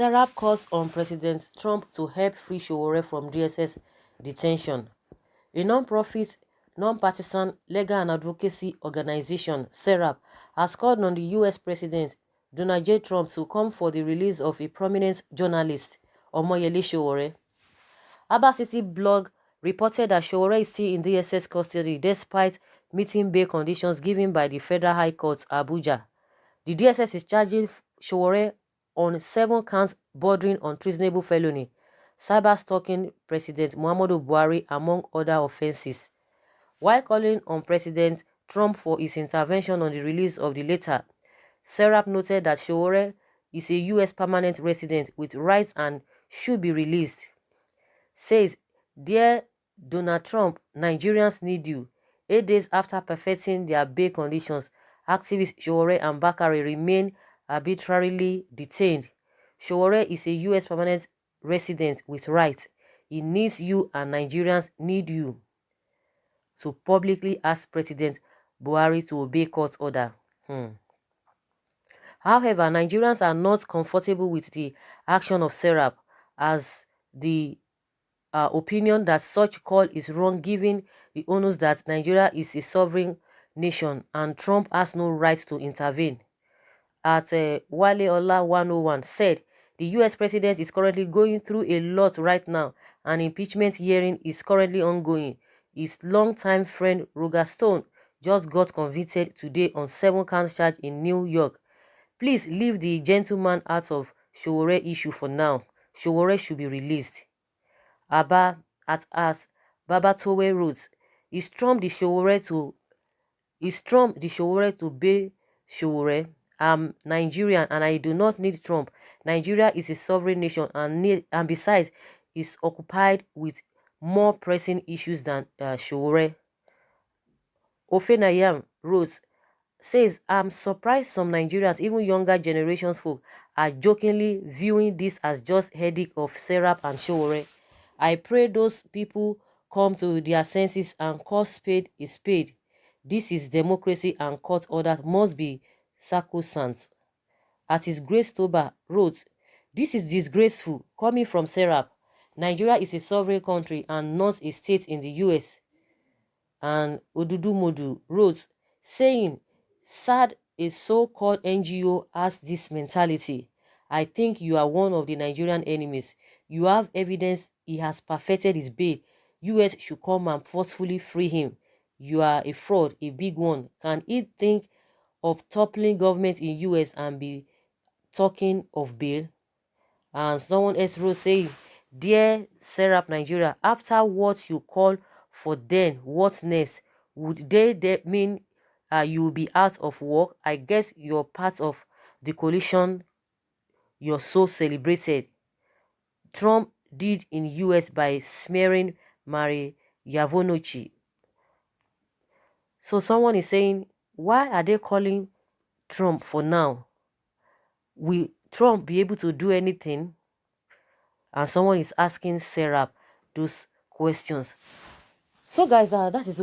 Serap calls on President Trump to help free Sowore from DSS detention. A non-profit, non-partisan legal and advocacy organization, Serap, has called on the U.S. President Donald J. Trump to come for the release of a prominent journalist, Omoyele Sowore. Aba City blog reported that Sowore is still in DSS custody despite meeting bail conditions given by the Federal High Court, Abuja. The DSS is charging Sowore on 7 counts bordering on treasonable felony, cyber-stalking President Muhammadu Buhari, among other offenses. While calling on President Trump for his intervention on the release of the latter, Serap noted that Sowore is a U.S. permanent resident with rights and should be released. Says, "Dear Donald Trump, Nigerians need you." 8 days after perfecting their bail conditions, activists Sowore and Bakare remain arbitrarily detained. Sowore is a U.S. permanent resident with rights. He needs you and Nigerians need you to publicly ask President Buhari to obey court order. However, Nigerians are not comfortable with the action of Serap, as the opinion that such call is wrong given the onus that Nigeria is a sovereign nation and Trump has no right to intervene. At Wale Ola 101 said, "The US president is currently going through a lot right now. An impeachment hearing is currently ongoing. His longtime friend Roger Stone just got convicted today on 7-count charge in New York. Please leave the gentleman out of Sowore issue for now. Sowore should be released." Abba at Babatowe wrote, He stormed the Sowore to bail Sowore. I'm Nigerian and I do not need Trump. Nigeria is a sovereign nation and besides is occupied with more pressing issues than Sowore. Ofenayam wrote, says, "I'm surprised some Nigerians, even younger generations folk, are jokingly viewing this as just headache of Serap and Sowore. I pray those people come to their senses and call spade a spade. This is democracy and court orders must be sacrosanct." At his Grace Toba wrote, "This is disgraceful coming from Serap. Nigeria is a sovereign country and not a state in the US." And Odudumodu wrote, saying, "Sad a so-called NGO has this mentality. I think you are one of the Nigerian enemies. You have evidence he has perfected his bail. US should come and forcefully free him. You are a fraud, a big one. Can he think of toppling government in US and be talking of bail?" And someone else wrote saying, "Dear Serap Nigeria, after what you call for then, what next? Would they mean you will be out of work? I guess you're part of the coalition you're so celebrated Trump did in US by smearing Mary Yavonucci." So someone is saying, why are they calling Trump for now? Will Trump be able to do anything? And someone is asking Serap those questions. So guys, that is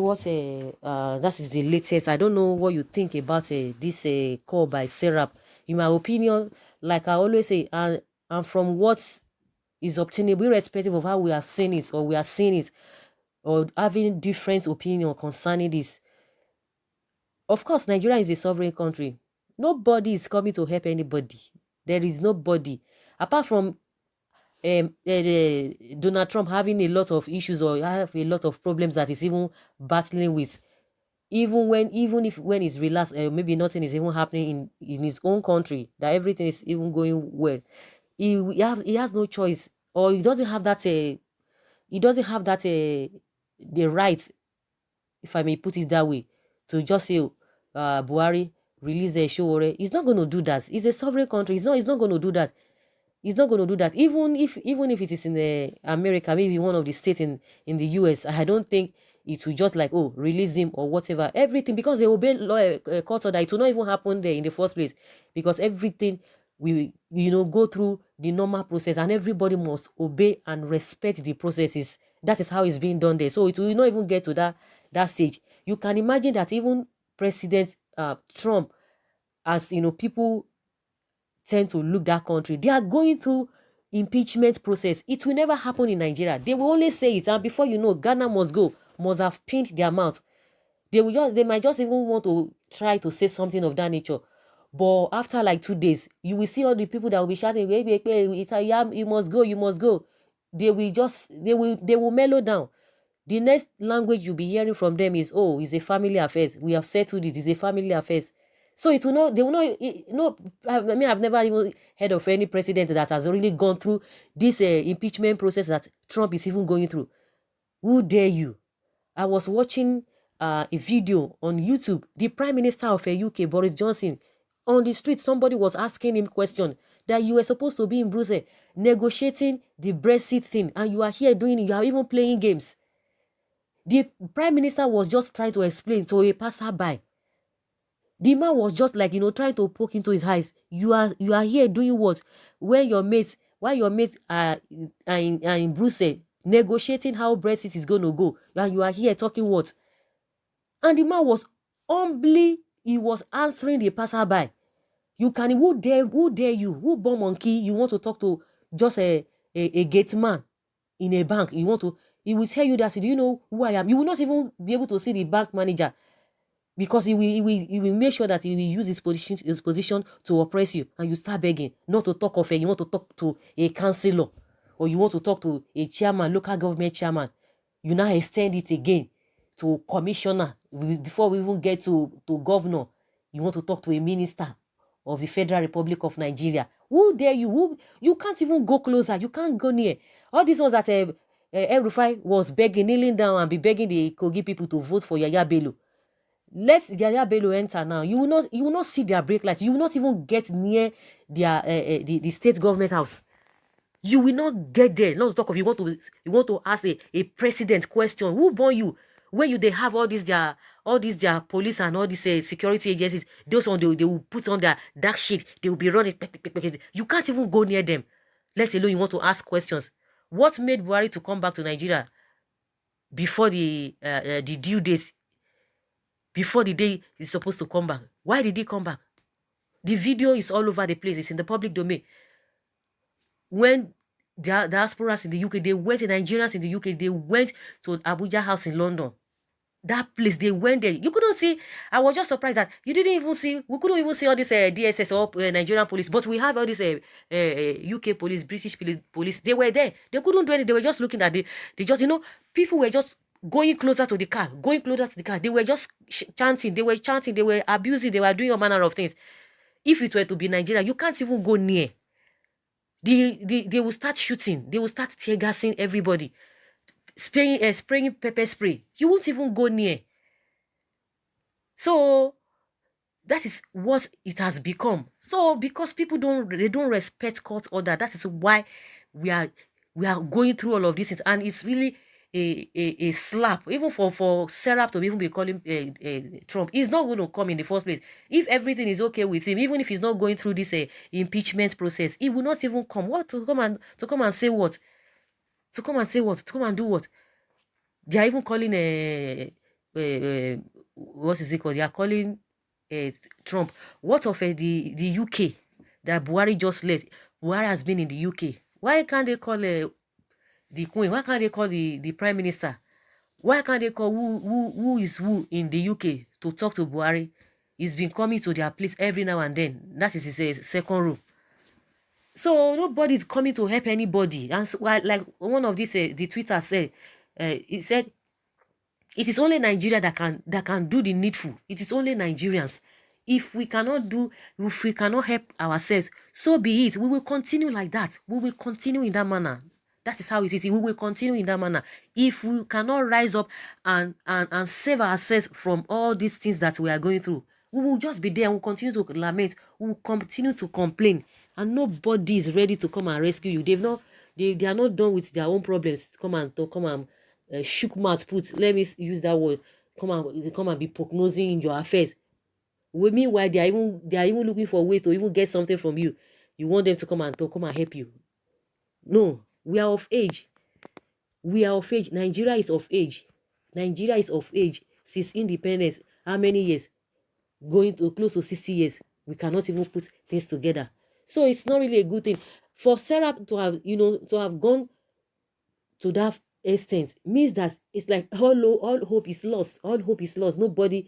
the latest. I don't know what you think about this call by Serap. In my opinion, like I always say, and from what is obtainable, irrespective of how we have seen it or we are seeing it, or having different opinion concerning this. Of course, Nigeria is a sovereign country. Nobody is coming to help anybody. There is nobody apart from Donald Trump having a lot of issues or have a lot of problems that he's even battling with. Even if when he's relaxed, maybe nothing is even happening in his own country, that everything is even going well. He has no choice, or he doesn't have that. The right, if I may put it that way, to just say, Buhari release a Sowore. He's not going to do that. It's a sovereign country. He's not going to do that. He's not going to do that. Even if it is in America, maybe one of the states in the US, I don't think it will just like, oh, release him or whatever. Everything, because they obey law, court order, it will not even happen there in the first place, because everything will, go through the normal process, and everybody must obey and respect the processes. That is how it's being done there. So it will not even get to that stage. You can imagine that even President Trump, as people tend to look that country. They are going through impeachment process. It will never happen in Nigeria. They will only say it, and before you know, Ghana must go, must have pinned their mouth. They might just even want to try to say something of that nature. But after like 2 days, you will see all the people that will be shouting, you must go, you must go. They will mellow down. The next language you'll be hearing from them is, oh, it's a family affairs. We have settled it. It's a family affairs. So it will not, they will not, I mean, I've never even heard of any president that has really gone through this impeachment process that Trump is even going through. Who dare you? I was watching a video on YouTube. The Prime Minister of the UK, Boris Johnson, on the street, somebody was asking him question that you were supposed to be in Brussels negotiating the Brexit thing, and you are here doing it. You are even playing games. The Prime Minister was just trying to explain to a passerby. The man was just like, trying to poke into his eyes. You are here doing what? While your mates are in Brussels negotiating how Brexit is going to go, and you are here talking what? And the man was humbly, he was answering the passerby. Who dare you? Who born monkey? You want to talk to just a gate man in a bank? He will tell you that, do you know who I am? You will not even be able to see the bank manager, because he will make sure that he will use his position to oppress you, and you start begging not to talk of it. You want to talk to a councillor, or you want to talk to a chairman, local government chairman. You now extend it again to commissioner. Before we even get to governor, you want to talk to a minister of the Federal Republic of Nigeria. Who dare you? You can't even go closer. You can't go near. All these ones that El Rufai was begging, kneeling down and be begging the Kogi people to vote for Yaya Bello. Let Yaya Bello enter now. You will not see their brake lights. You will not even get near their the state government house. You will not get there. Not to talk of you want to ask a president question. Who born you? Where they have all these their police and all these security agencies. Those on they will put on their dark shade. They will be running. You can't even go near them. Let alone you want to ask questions. What made Buhari to come back to Nigeria before the due date, before the day he's supposed to come back? Why did he come back? The video is all over the place. It's in the public domain. When diasporas in the UK, they went, Nigerians in the UK, they went to Abuja House in London. That place, they went there. You couldn't see. I was just surprised that we couldn't even see all this DSS or Nigerian police, but we have all this UK police, British police. They were there. They couldn't do anything. They were just looking at they just, people were just going closer to the car, They were just chanting. They were chanting. They were abusing. They were doing all manner of things. If it were to be Nigeria, you can't even go near. They will start shooting. They will start tear gassing everybody. Spraying pepper spray. You won't even go near. So that is what it has become. So because people don't respect court order, that is why we are going through all of this, and it's really a slap even for Sarah to even be calling Trump. He's not going to come in the first place. If everything is okay with him, even if he's not going through this impeachment process, he will not even come. What to come and say what? To come and say what? To come and do what? They are even calling what is it called? They are calling Trump. What of the UK that Buhari just left? Buhari has been in the UK. Why can't they call the Queen? Why can't they call the Prime Minister? Why can't they call who is who in the UK to talk to Buhari? He's been coming to their place every now and then. That is his second room. So nobody's coming to help anybody. And so, like one of these the Twitter said, it said it is only Nigeria that can do the needful. It is only Nigerians. If we cannot help ourselves, so be it. We will continue like that. We will continue in that manner. That is how it is. We will continue in that manner. If we cannot rise up and save ourselves from all these things that we are going through, we will just be there and we'll continue to lament. We will continue to complain. And nobody is ready to come and rescue you. They are not done with their own problems. Come and shook mouth put. Let me use that word. Come and be prognosing in your affairs. Meanwhile, they are even looking for a way to even get something from you. You want them to come and help you. No, we are of age. Nigeria is of age. Nigeria is of age since independence. How many years? Going to close to 60 years. We cannot even put things together. So it's not really a good thing for Sarah to have, to have gone to that extent. Means that it's like all hope is lost. All hope is lost. Nobody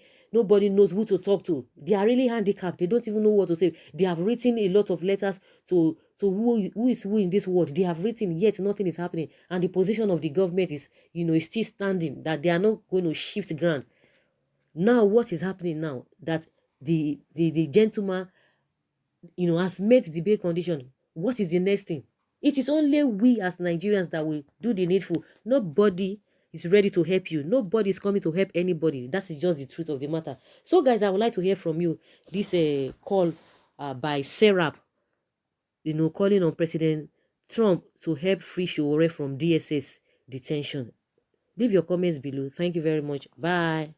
knows who to talk to. They are really handicapped. They don't even know what to say. They have written a lot of letters to who is who in this world. They have written, yet nothing is happening. And the position of the government is, is still standing, that they are not going to shift ground. Now what is happening now, that the gentleman, has met the bail condition? What is the next thing? It is only we as Nigerians that will do the needful. Nobody is ready to help you. Nobody is coming to help anybody. That is just the truth of the matter. So, guys, I would like to hear from you. This call by Serap, calling on President Trump to help free Sowore from DSS detention. Leave your comments below. Thank you very much. Bye.